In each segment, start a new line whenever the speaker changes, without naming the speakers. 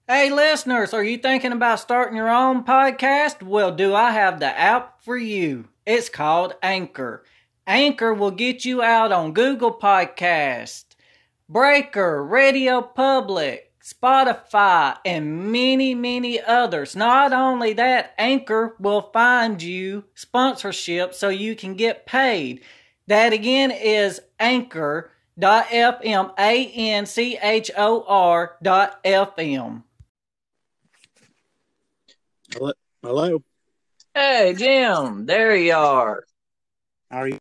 Hey, listeners, are you thinking about starting your own podcast? Well, do I have the app for you? It's called Anchor. Anchor will get you out on Google Podcast, Breaker, Radio Public, Spotify, and many others. Not only that, Anchor will find you sponsorship so you can get paid. That again is Anchor.fm, Anchor.fm.
Hello. Hello.
Hey, Jim, there you are.
How are you?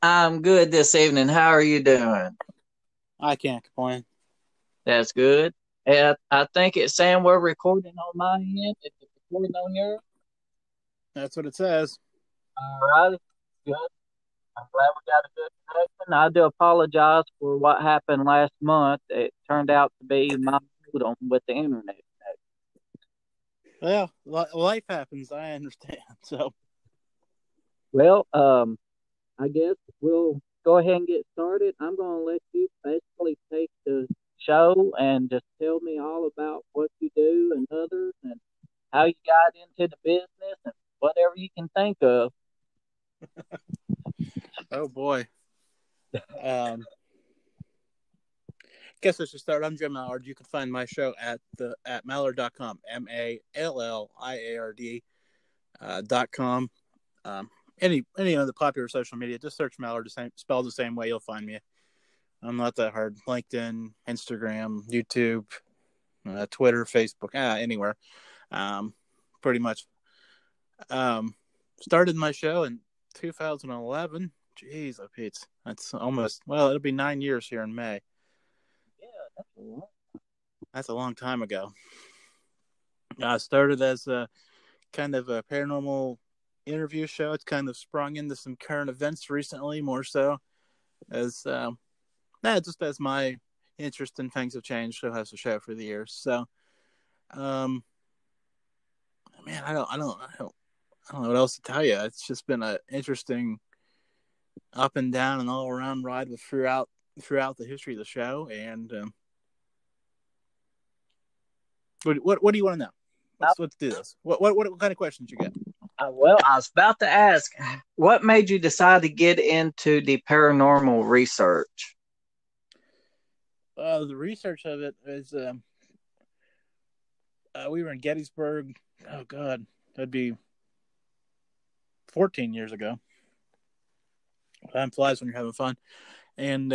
I'm good this evening. How are you doing?
I can't complain.
That's good. I think it's saying we're recording on my end. Is it recording on yours?
That's what it says.
All right. Good. I'm glad we got a good connection. I do apologize for what happened last month. It turned out to be my modem with the internet.
Well, life happens. I understand. So,
Well, I guess we'll go ahead and get started. I'm going to let you basically take the show and just tell me all about what you do and others and how you got into the business and whatever you can think of.
oh boy. Guess I should start. I'm Jim Malliard. You can find my show at mallard.com. MALLIARD.com. Any of the popular social media, just search Mallard, spelled the same way, you'll find me. I'm not that hard. LinkedIn, Instagram, YouTube, Twitter, Facebook, anywhere. Pretty much. Started my show in 2011. Jeez, oh Pete, that's almost, it'll be 9 years here in May.
Yeah,
That's a long time ago. I started as a kind of a paranormal interview show. It's kind of sprung into some current events recently, more so as just as my interest in things have changed. So has the show for the years. So, man, I don't know what else to tell you. It's just been an interesting up and down and all around ride throughout the history of the show. And what do you want to know? Let's do this. What kind of questions you got?
Well, I was about to ask, what made you decide to get into the paranormal research?
The research of it is we were in Gettysburg. Oh God, that'd be 14 years ago. Time flies when you're having fun. And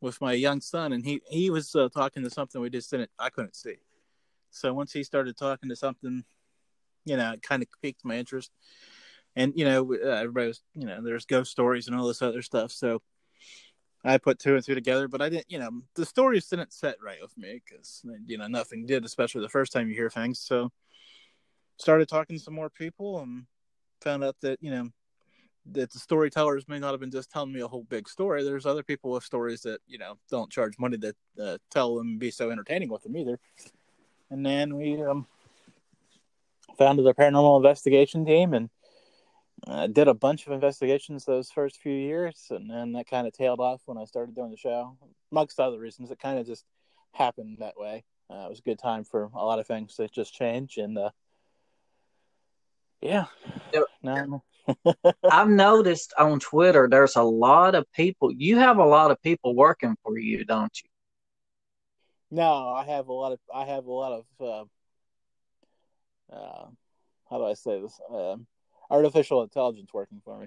with my young son, and he was talking to something I couldn't see. So once he started talking to something, it kind of piqued my interest. And everybody was, there's ghost stories and all this other stuff. So I put two and two together, but I didn't, the stories didn't set right with me because nothing did, especially the first time you hear things. So started talking to some more people and found out that that the storytellers may not have been just telling me a whole big story. There's other people with stories that don't charge money to tell them and be so entertaining with them either. And then we founded a paranormal investigation team and did a bunch of investigations those first few years, and then that kind of tailed off when I started doing the show. Amongst other reasons, it kind of just happened that way. It was a good time for a lot of things to just change, and yeah. No.
I've noticed on Twitter there's a lot of people. You have a lot of people working for you, don't you?
No, I have a lot of how do I say this? Artificial intelligence working for me.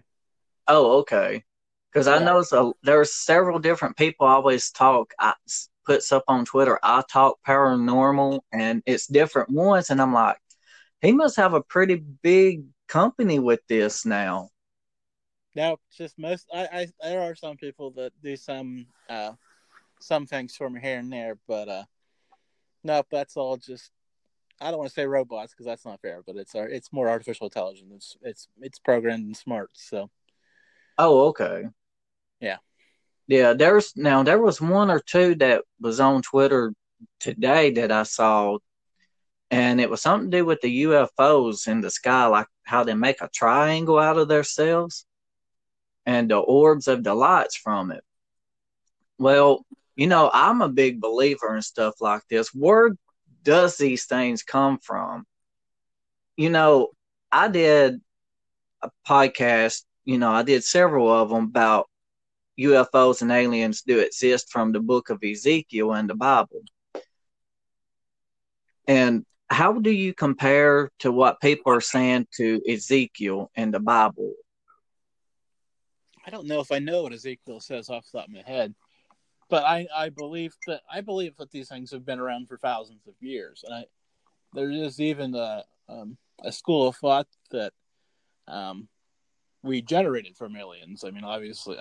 Oh, okay. Because I noticed there's several different people always talk. Puts up on Twitter, I talk paranormal, and it's different ones, and I'm like, he must have a pretty big company with this now.
No, just most. There are some people that do some things for me here and there, but no, that's all just. I don't want to say robots because that's not fair, but it's more artificial intelligence. It's programmed and smart. So.
Oh, okay.
Yeah.
Yeah, there was one or two that was on Twitter today that I saw, and it was something to do with the UFOs in the sky, like how they make a triangle out of themselves and the orbs of the lights from it. Well, I'm a big believer in stuff like this. Where does these things come from? You know, I did a podcast, I did several of them about UFOs and aliens do exist from the book of Ezekiel and the Bible. And how do you compare to what people are saying to Ezekiel and the Bible?
I don't know if I know what Ezekiel says off the top of my head, but I believe that these things have been around for thousands of years, and there is even a school of thought that we generated from aliens. I mean, obviously,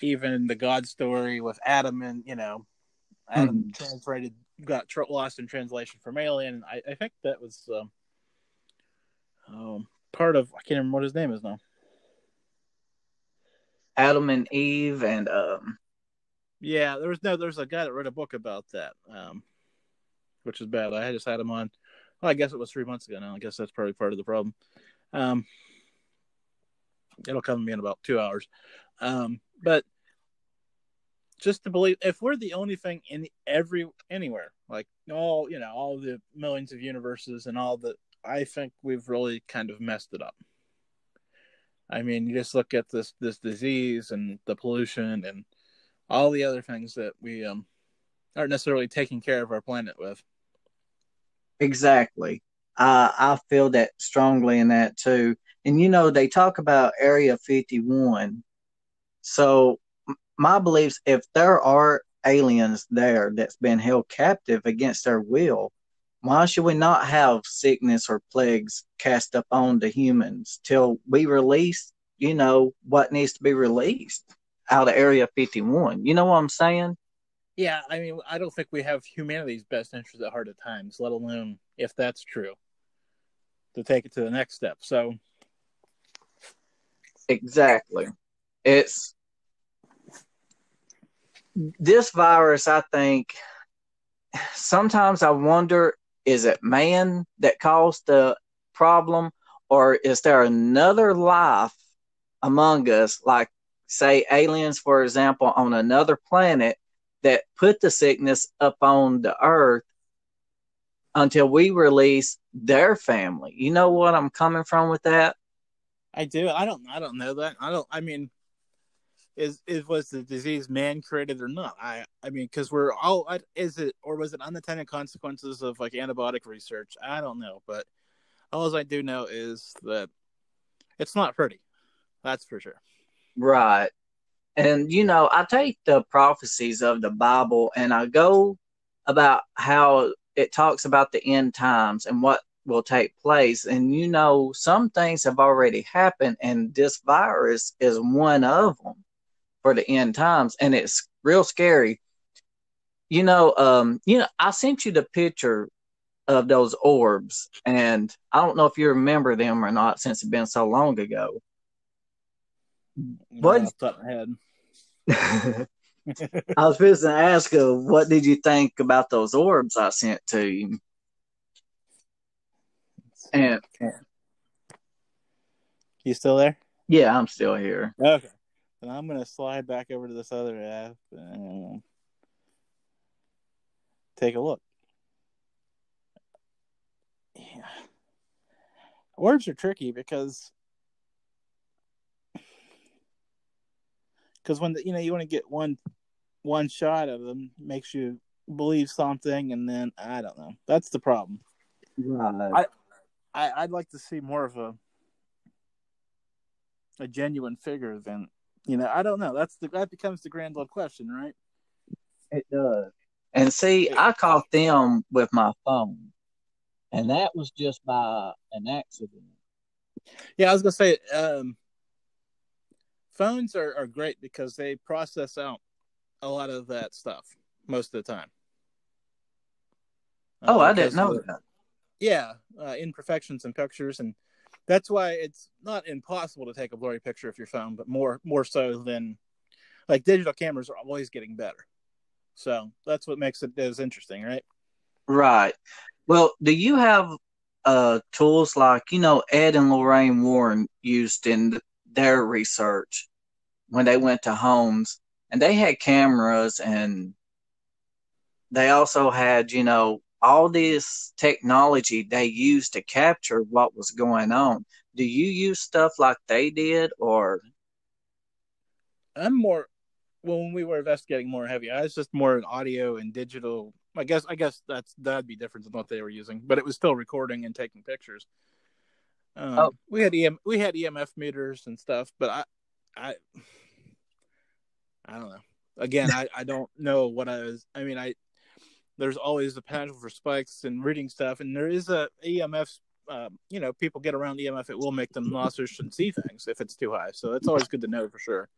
even the God story with Adam and Adam got lost in translation from alien. I think that was part of, I can't remember what his name is now.
Adam and Eve and
yeah, there's a guy that wrote a book about that, which is bad. I just had him on. Well, I guess it was 3 months ago now. I guess that's probably part of the problem. It'll come to me in about 2 hours. But just to believe, if we're the only thing anywhere, like all the millions of universes and all that, I think we've really kind of messed it up. I mean, you just look at this disease and the pollution and all the other things that we aren't necessarily taking care of our planet with.
Exactly. I feel that strongly in that too. And they talk about Area 51. So my beliefs, if there are aliens there that's been held captive against their will, why should we not have sickness or plagues cast upon the humans till we release, what needs to be released out of Area 51? You know what I'm saying?
Yeah, I mean, I don't think we have humanity's best interests at heart at times, let alone, if that's true, to take it to the next step. So,
exactly. It's this virus, I think, sometimes I wonder, is it man that caused the problem, or is there another life among us, like, say, aliens, for example, on another planet that put the sickness up on the earth until we release their family? You know what I'm coming from with that?
I do. I don't know that. I mean, was the disease man created or not? I mean, because we're all, is it, or was it unintended consequences of like antibiotic research? I don't know, but all I do know is that it's not pretty. That's for sure.
Right. And, I take the prophecies of the Bible and I go about how it talks about the end times and what will take place. And, some things have already happened, and this virus is one of them for the end times. And it's real scary. I sent you the picture of those orbs, and I don't know if you remember them or not since it's been so long ago. What?
Off the top of my head.
I was supposed to ask you, what did you think about those orbs I sent to you? And
you still there?
Yeah, I'm still here.
Okay. Then I'm gonna slide back over to this other app and take a look. Yeah. Orbs are tricky because when you want to get one shot of them, makes you believe something, and then I don't know. That's the problem.
Right.
I'd like to see more of a genuine figure than I don't know. That becomes the grand old question, right?
It does. And see, I caught them with my phone, and that was just by an accident.
Yeah, I was gonna say, phones are great because they process out a lot of that stuff most of the time.
I didn't know that.
Yeah, imperfections in pictures, and that's why it's not impossible to take a blurry picture of your phone, but more so than, like, digital cameras are always getting better. So that's what makes it as interesting, right?
Right. Well, do you have tools like, Ed and Lorraine Warren used in their research when they went to homes, and they had cameras, and they also had, all this technology they used to capture what was going on. Do you use stuff like they did, or?
I'm more when we were investigating more heavy. I was just more in audio and digital. I guess that'd be different than what they were using, but it was still recording and taking pictures.
Oh,
We had EMF meters and stuff, but I I don't know. Again, I don't know what I was. I mean, there's always the potential for spikes and reading stuff, and there is a EMF. People get around EMF, it will make them nauseous and see things if it's too high. So it's always good to know for sure.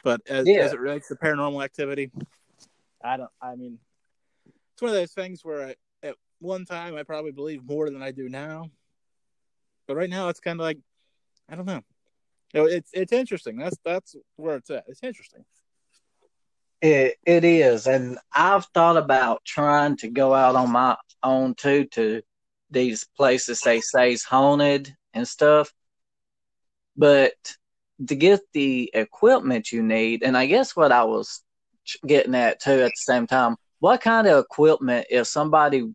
But as
yeah.
it relates to paranormal activity, I don't. I mean, it's one of those things where at one time I probably believed more than I do now. But right now it's kind of like I don't know. It's interesting. That's where it's at. It's interesting.
It is, and I've thought about trying to go out on my own too to these places they say is haunted and stuff, but to get the equipment you need, and I guess what I was getting at too at the same time, what kind of equipment if somebody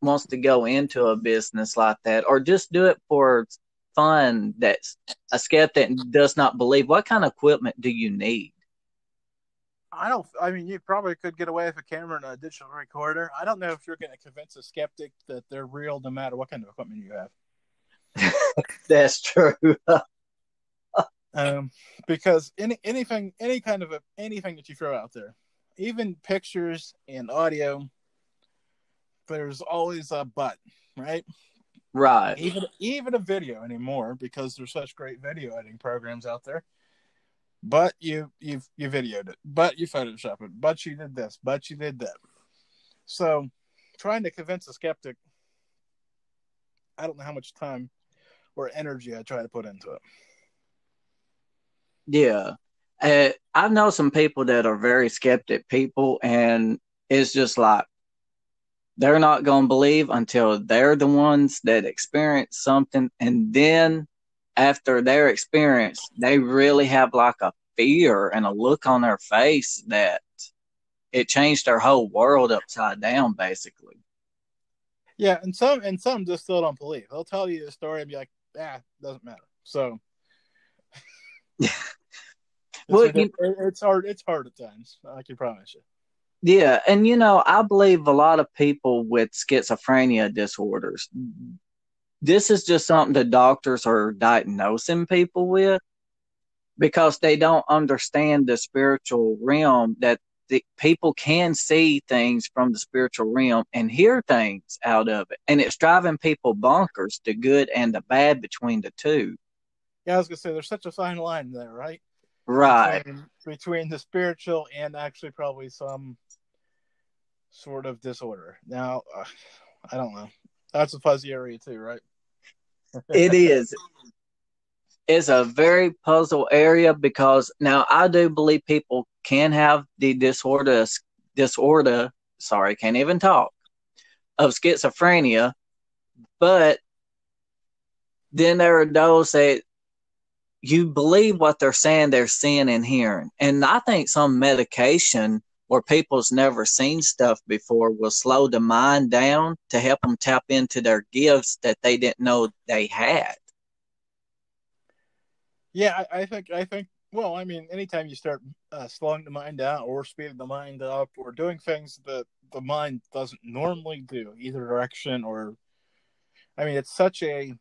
wants to go into a business like that, or just do it for fun? That's a skeptic and does not believe. What kind of equipment do you need?
I don't. I mean, you probably could get away with a camera and a digital recorder. I don't know if you're going to convince a skeptic that they're real, no matter what kind of equipment you have.
That's true.
Because anything that you throw out there, even pictures and audio, there's always a but, right?
Right.
Even a video anymore, because there's such great video editing programs out there. But you videoed it, but you photoshopped it, but you did this, but you did that. So, trying to convince a skeptic, I don't know how much time or energy I try to put into it.
Yeah. I know some people that are very skeptic people, and it's just like they're not going to believe until they're the ones that experience something. And then after their experience, they really have like a fear and a look on their face that it changed their whole world upside down, basically.
Yeah, and some just still don't believe. They'll tell you the story and be like, doesn't matter. So
Well, you,
it's hard. It's hard at times. I can promise you.
yeah. And, I believe a lot of people with schizophrenia disorders, this is just something the doctors are diagnosing people with because they don't understand the spiritual realm, that the people can see things from the spiritual realm and hear things out of it. And it's driving people bonkers, the good and the bad between the two.
Yeah, I was gonna say there's such a fine line there, right?
Right.
Between the spiritual and actually probably some sort of disorder. Now, I don't know. That's a fuzzy area too, right?
It is. It's a very puzzle area because now I do believe people can have the disorder, sorry, can't even talk, of schizophrenia, but then there are those that you believe what they're saying they're seeing and hearing. And I think some medication where people's never seen stuff before will slow the mind down to help them tap into their gifts that they didn't know they had.
Yeah, I think. Well, I mean, anytime you start slowing the mind down or speeding the mind up or doing things that the mind doesn't normally do, either direction or, I mean, it's such a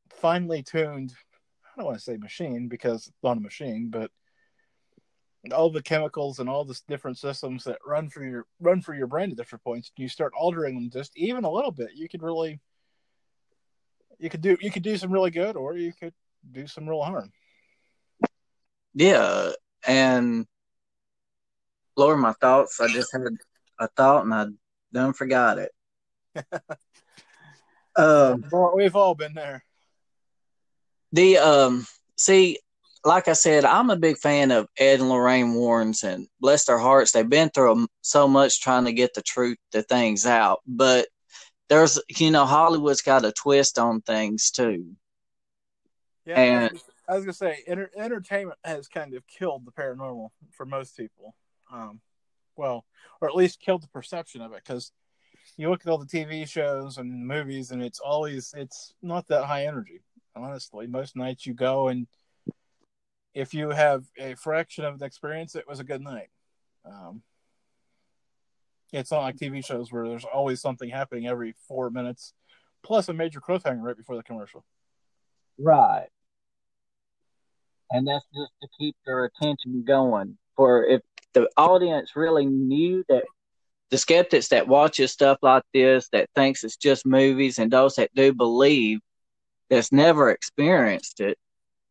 finely tuned. I don't want to say machine because it's not a machine, but all the chemicals and all the different systems that run for your brain at different points, and you start altering them just even a little bit, you could do some really good, or you could do some real harm.
Yeah. And Lord, my thoughts, I just had a thought and I done forgot it.
Yeah,
Um,
we've all been there.
the see, like I said, I'm a big fan of Ed and Lorraine Warrens, and bless their hearts, they've been through so much trying to get the things out. But there's, Hollywood's got a twist on things too,
Yeah,
and
I was gonna say, entertainment has kind of killed the paranormal for most people. Well, or at least killed the perception of it, because you look at all the TV shows and movies, and it's not that high energy. Honestly, most nights you go, and if you have a fraction of the experience, it was a good night. It's not like TV shows where there's always something happening every 4 minutes, plus a major cliffhanger right before the commercial.
Right. And that's just to keep their attention going. For if the audience really knew that the skeptics that watches stuff like this, that thinks it's just movies, and those that do believe, that's never experienced it,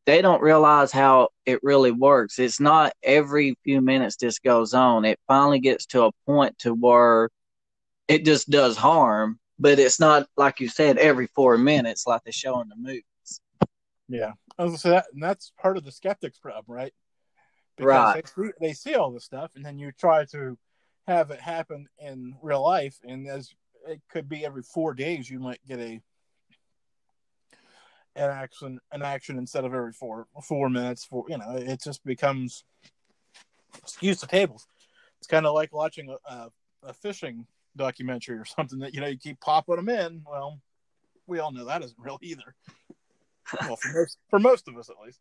they don't realize how it really works. It's not every few minutes this goes on. It finally gets to a point to where it just does harm, but it's not, like you said, every 4 minutes like they show in the movies.
Yeah. I was gonna say that, and that's part of the skeptics problem, right? Because
Right.
they see all this stuff, and then you try to have it happen in real life, and as it could be every 4 days, you might get an action instead of every 4 minutes. It just becomes used to tables. It's kind of like watching a fishing documentary or something that you keep popping them in. Well, we all know that isn't real either. Well, for most of us, at least.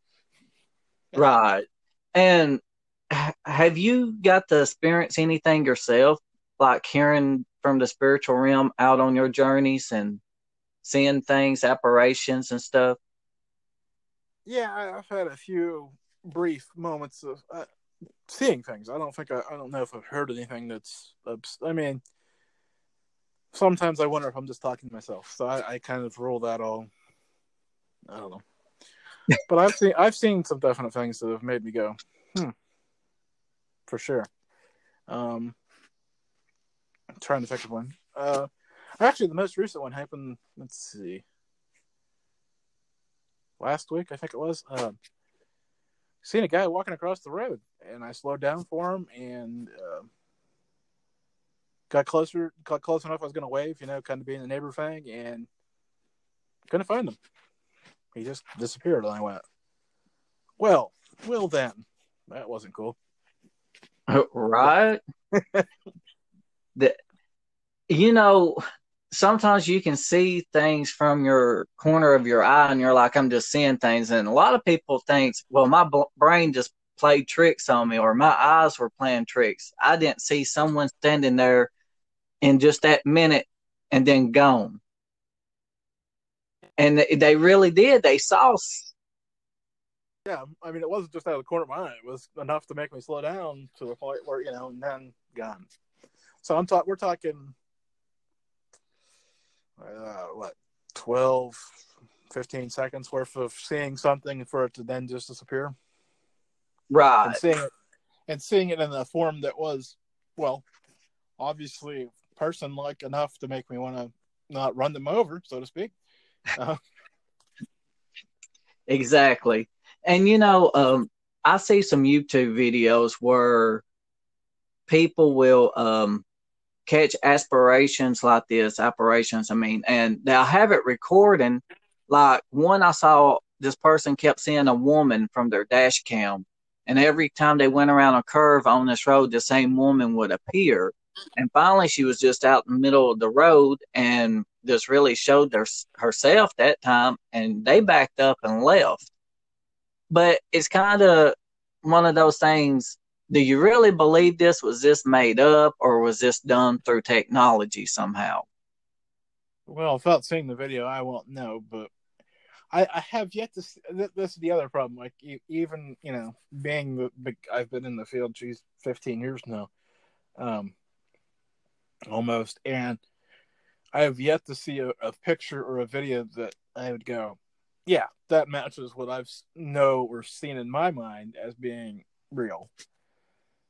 Right. And have you got to experience anything yourself, like hearing from the spiritual realm out on your journeys and seeing things, apparitions and stuff?
Yeah, I've had a few brief moments of seeing things. I don't know if I've heard anything that's. I mean, sometimes I wonder if I'm just talking to myself. So I kind of rule that all. I don't know. But I've seen some definite things that have made me go, for sure. I'm trying to think of one. Actually, the most recent one happened. Let's see. Last week, I think it was. Seen a guy walking across the road, and I slowed down for him, and got close enough. I was going to wave, kind of being the neighbor thing, and couldn't find him. He just disappeared, and I went, well then, that wasn't cool.
Right. Sometimes you can see things from your corner of your eye, and you're like, I'm just seeing things. And a lot of people think, well, my brain just played tricks on me, or my eyes were playing tricks. I didn't see someone standing there in just that minute and then gone. And they really did. They saw.
Yeah, I mean, it wasn't just out of the corner of my eye. It was enough to make me slow down to the point where, and then gone. So we're talking, 12, 15 seconds worth of seeing something for it to then just disappear.
Right.
And seeing it in a form that was, well, obviously person-like enough to make me want to not run them over, so to speak.
Exactly. And, I see some YouTube videos where people will catch apparitions, and they'll have it recording. Like one I saw, this person kept seeing a woman from their dash cam, and every time they went around a curve on this road, the same woman would appear. And finally, she was just out in the middle of the road and just really showed herself that time, and they backed up and left. But it's kind of one of those things. Do you really believe this? Was this made up, or was this done through technology somehow?
Well, without seeing the video, I won't know, but I have yet to see, this is the other problem. Like, even, being I've been in the field, 15 years now, almost, and I have yet to see a picture or a video that I would go, yeah, that matches what I've know or seen in my mind as being real.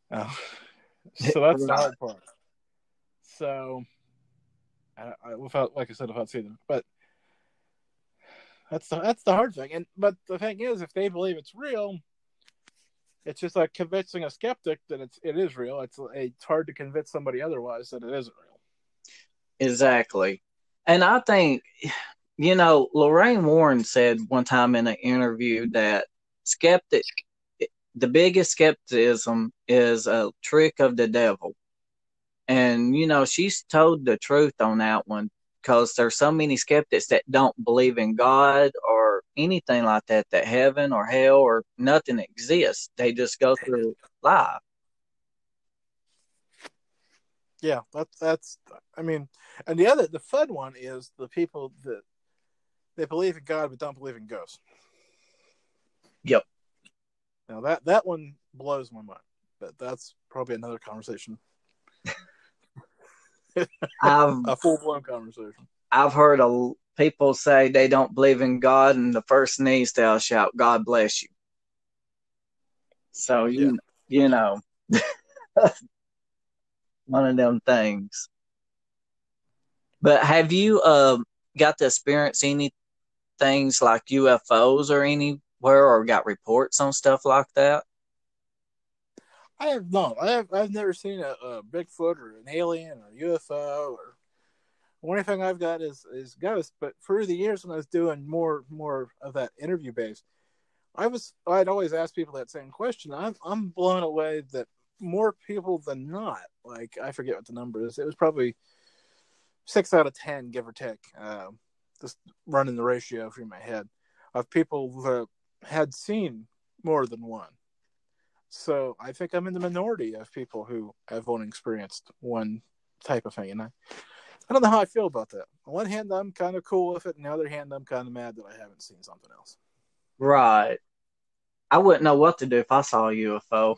So that's the hard part. So, without seeing them, but that's the hard thing. But the thing is, if they believe it's real, it's just like convincing a skeptic that it is real. It's hard to convince somebody otherwise that it isn't real.
Exactly. And I think, Lorraine Warren said one time in an interview that the biggest skepticism is a trick of the devil. And, she's told the truth on that one because there's so many skeptics that don't believe in God or anything like that, that heaven or hell or nothing exists. They just go through life.
Yeah, that's. I mean, and the fun one is the people that they believe in God but don't believe in ghosts.
Yep.
Now that one blows my mind, but that's probably another conversation. A full-blown conversation.
I've heard people say they don't believe in God, and the first knees they'll shout, "God bless you." So you know, one of them things. But have you got to experience any things like UFOs or anywhere, or got reports on stuff like that?
I have not. I've never seen a Bigfoot or an alien or UFO or anything. I've got is ghosts. But through the years when I was doing more of that interview based, I'd always ask people that same question. I'm blown away that more people than not, like I forget what the number is. It was probably 6 out of 10, give or take. Just running the ratio through my head of people that had seen more than one. So I think I'm in the minority of people who have only experienced one type of thing. And I don't know how I feel about that. On one hand, I'm kind of cool with it. On the other hand, I'm kind of mad that I haven't seen something else.
Right. I wouldn't know what to do if I saw a UFO.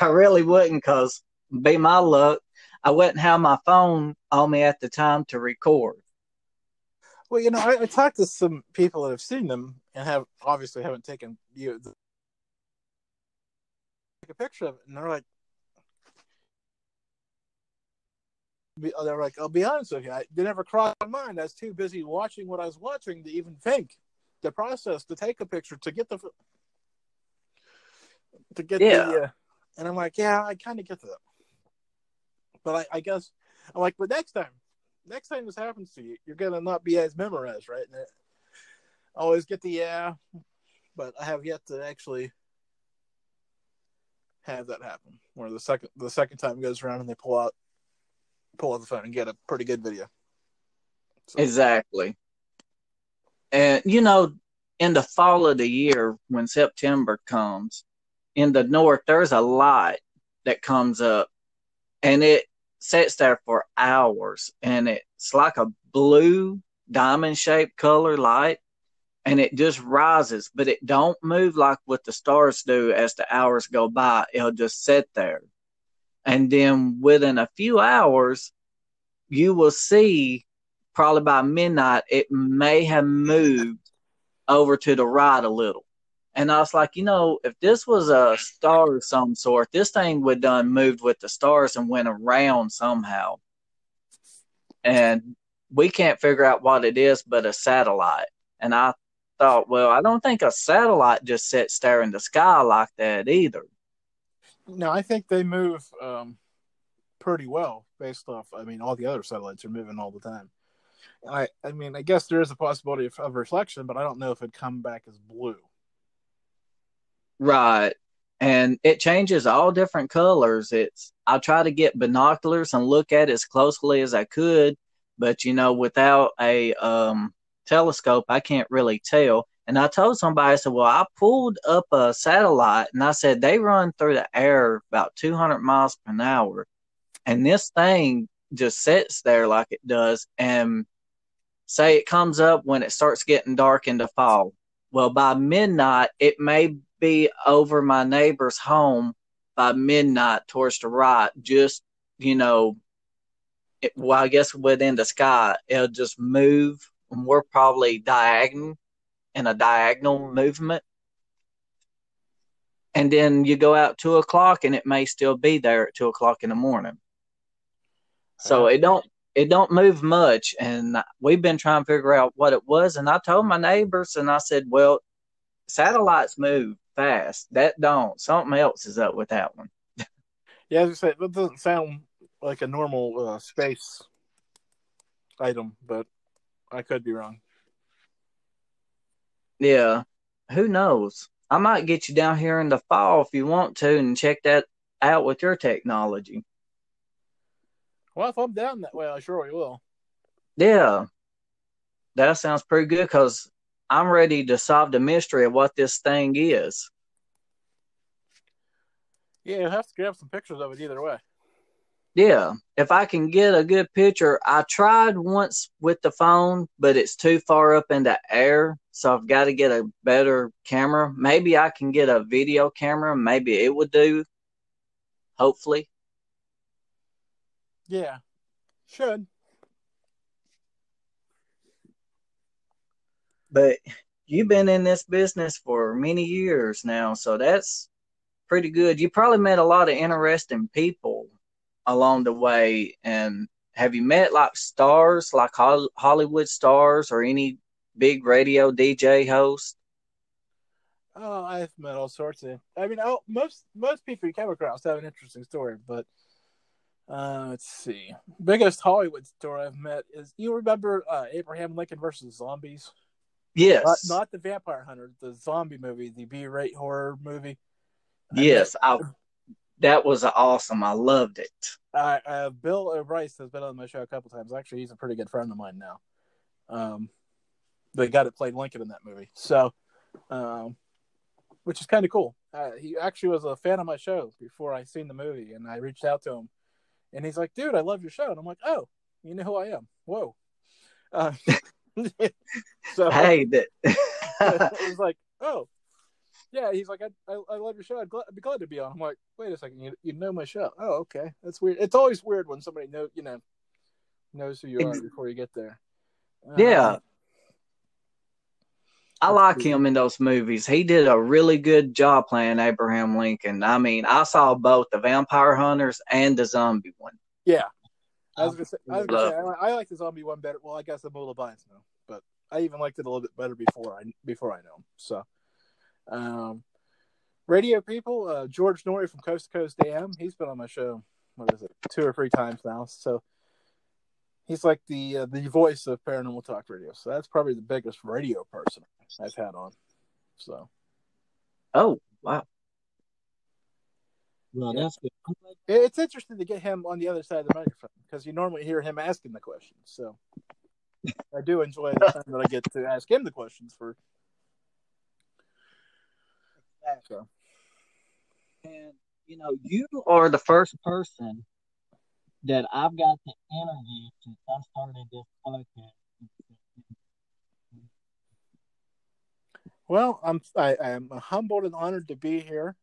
I really wouldn't, because be my luck, I wouldn't have my phone on me at the time to record.
Well, I talked to some people that have seen them and haven't taken a picture of it, and they're like, I'll be honest with you, it never crossed my mind. I was too busy watching what I was watching to even think, the process to take a picture, to get and I'm like, yeah, I kind of get that. But I guess I'm like, but next time this happens to you, you're gonna not be as memorized, right? And I always get but I have yet to actually have that happen. Where the second time goes around and they pull out the phone and get a pretty good video.
So. Exactly. And in the fall of the year, when September comes, in the north, there's a light that comes up, and it sits there for hours, and it's like a blue diamond-shaped color light, and it just rises, but it don't move like what the stars do as the hours go by. It'll just sit there. And then within a few hours, you will see, probably by midnight, it may have moved over to the right a little. And I was like, if this was a star of some sort, this thing would done moved with the stars and went around somehow. And we can't figure out what it is but a satellite. And I thought, well, I don't think a satellite just sits there in the sky like that either.
No, I think they move pretty well based off, all the other satellites are moving all the time. I guess there is a possibility of reflection, but I don't know if it'd come back as blue.
Right. And it changes all different colors. I try to get binoculars and look at it as closely as I could, but without a telescope, I can't really tell. And I told somebody, I said, well, I pulled up a satellite, and I said, they run through the air about 200 miles per hour. And this thing just sits there like it does. And say it comes up when it starts getting dark in the fall. Well, by midnight, it may be over my neighbor's home by midnight towards the right. Just, I guess within the sky, it'll just move. And we're probably in a diagonal movement. And then you go out 2 o'clock and it may still be there at 2 o'clock in the morning. So it don't move much. And we've been trying to figure out what it was. And I told my neighbors, and I said, well, satellites move fast. That don't. Something else is up with that one.
Yeah, as I say, that doesn't sound like a normal space item, but I could be wrong.
Yeah, who knows? I might get you down here in the fall if you want to and check that out with your technology.
Well, if I'm down that way, I surely will.
Yeah, that sounds pretty good because I'm ready to solve the mystery of what this thing is.
Yeah, you'll have to grab some pictures of it either way.
Yeah, if I can get a good picture, I tried once with the phone, but it's too far up in the air, so I've got to get a better camera. Maybe I can get a video camera. Maybe it would do. Hopefully,
Yeah, should.
but you've been in this business for many years now, so that's pretty good. You probably met a lot of interesting people along the way. And have you met like stars, like Hollywood stars, or any big radio DJ host?
Oh, I've met all sorts of. I mean, most people you come across have an interesting story, but let's see. Biggest Hollywood story I've met is you remember Abraham Lincoln versus Zombies?
Yes,
Not the Vampire Hunter, the zombie movie, the B-rate horror movie. I met
yes. That was awesome. I loved it.
Bill O'Brice has been on my show a couple times. Actually, he's a pretty good friend of mine now. The guy that played Lincoln in that movie. So, which is kind of cool. He actually was a fan of my show before I seen the movie, and I reached out to him, and he's like, "Dude, I love your show," and I'm like, "Oh, you know who I am? Whoa." Uh, so
Hey, that.
it was like, "Oh, yeah." He's like, "I love your show. I'd be glad to be on." I'm like, "Wait a second, you know my show? Oh, okay, that's weird. It's always weird when somebody knows who you are before you get there."
Yeah, I
That's
like
pretty
him
cool.
in those movies. He did a really good job playing Abraham Lincoln. I mean, I saw both the Vampire Hunters and the zombie one.
Yeah, I
I
was gonna say,
really loved it.
I like the zombie one better. Well, I guess I'm a little biased now, but I even liked it a little bit better before I know him. So, um, radio people, George Norrie from Coast to Coast AM, he's been on my show. What is it, 2 or 3 times now? So he's like the voice of paranormal talk radio. So that's probably the biggest radio person I've had on. So
Oh, wow. Well,
yeah,
that's good.
it's interesting to get him on the other side of the microphone because you normally hear him asking the questions. So I do enjoy the time that I get to ask him the questions for. So.
And, you are the first person that I've got to interview since I started this podcast.
Well, I am humbled and honored to be here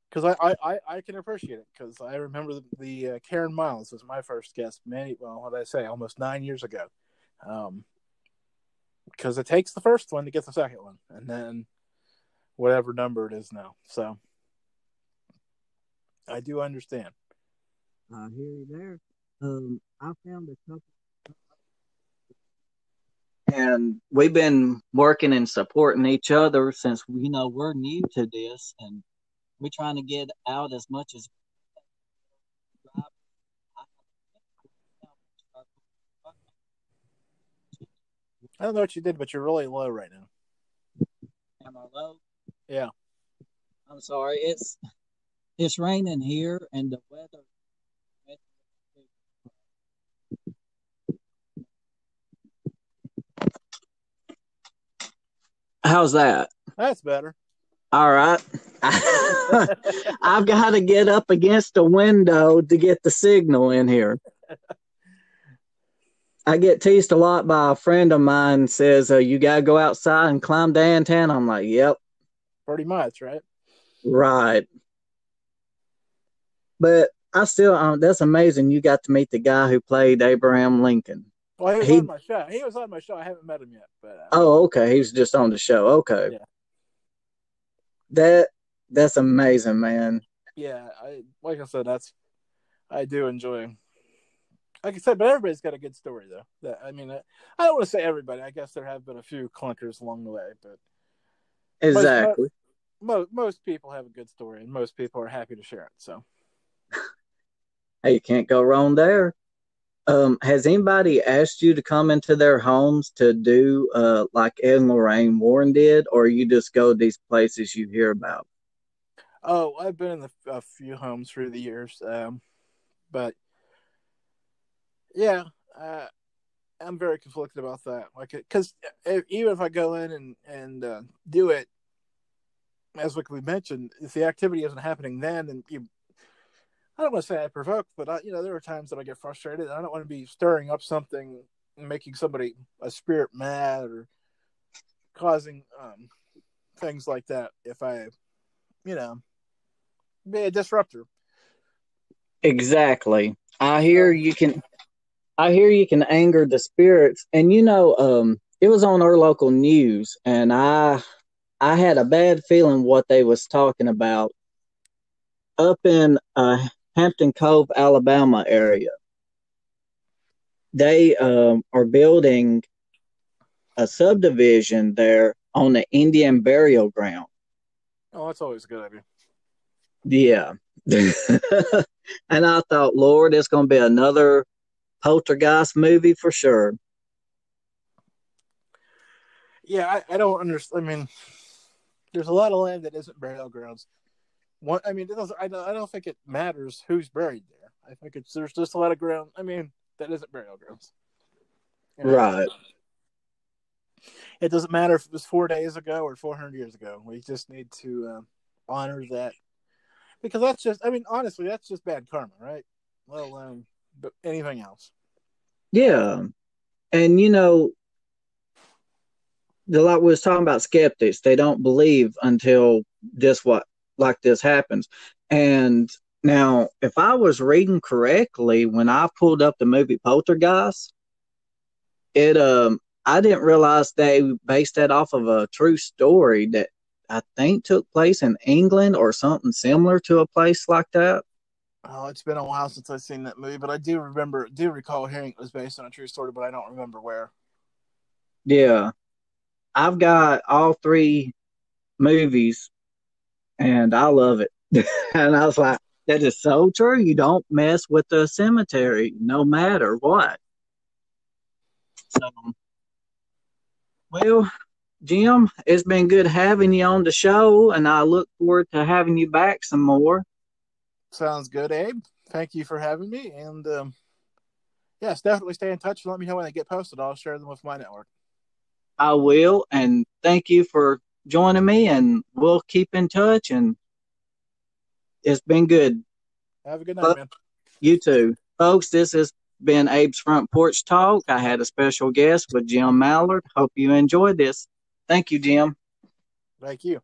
because I can appreciate it because I remember the Karen Miles was my first guest what did I say, almost 9 years ago. Because it takes the first one to get the second one, and then whatever number it is now. So I do understand.
I hear you there. I found a couple, and we've been working and supporting each other since we're new to this, and we're trying to get out as much as.
I don't know what you did, but you're really low right now.
Am I low?
Yeah.
I'm sorry. It's raining here, and the weather. How's that?
That's better.
All right. I've got to get up against the window to get the signal in here. I get teased a lot by a friend of mine says, you got to go outside and climb the antenna. I'm like, yep.
Pretty much, right?
Right. But I still, that's amazing. You got to meet the guy who played Abraham Lincoln.
Well, he was on my show. He was on my show. I haven't met him yet, but
oh, okay. He was just on the show. Okay.
Yeah.
That's amazing, man.
Yeah, like I said, I do enjoy. Like I said, but everybody's got a good story though. I don't want to say everybody. I guess there have been a few clunkers along the way, but
exactly.
Most people have a good story, and most people are happy to share it. So,
hey, you can't go wrong there. Has anybody asked you to come into their homes to do like Ed and Lorraine Warren did, or you just go to these places you hear about?
Oh, I've been in a few homes through the years. But yeah, I'm very conflicted about that. Like, because even if I go in and do it, as like we mentioned, if the activity isn't happening then, and I don't want to say I provoke, but there are times that I get frustrated. And I don't want to be stirring up something, making somebody a spirit mad, or causing things like that. If I, be a disruptor.
Exactly. I hear you can anger the spirits, and it was on our local news, and I had a bad feeling what they was talking about up in Hampton Cove, Alabama area. They are building a subdivision there on the Indian burial ground.
Oh, that's always a good idea.
Yeah. And I thought, Lord, it's going to be another poltergeist movie for sure.
Yeah, I don't understand. I mean, there's a lot of land that isn't burial grounds. I don't think it matters who's buried there. I think there's just a lot of ground. I mean, that isn't burial grounds.
Right.
It doesn't matter if it was 4 days ago or 400 years ago. We just need to honor that, because that's just. I mean, honestly, that's just bad karma, right? Let alone anything else.
Yeah. And like we was talking about skeptics, they don't believe until this happens. And now, if I was reading correctly, when I pulled up the movie Poltergeist, I didn't realize they based that off of a true story that I think took place in England or something similar to a place like that.
Oh, it's been a while since I've seen that movie, but I do recall hearing it was based on a true story, but I don't remember where.
Yeah. I've got all three movies and I love it. And I was like, that is so true. You don't mess with the cemetery no matter what. So, well, Jim, it's been good having you on the show, and I look forward to having you back some more.
Sounds good, Abe. Thank you for having me. And yes, definitely stay in touch and let me know when they get posted. I'll share them with my network.
I will, and thank you for joining me, and we'll keep in touch, and it's been good.
Have a good night, man.
You too. Folks, this has been Abe's Front Porch Talk. I had a special guest with Jim Malliard. Hope you enjoyed this. Thank you, Jim.
Thank you.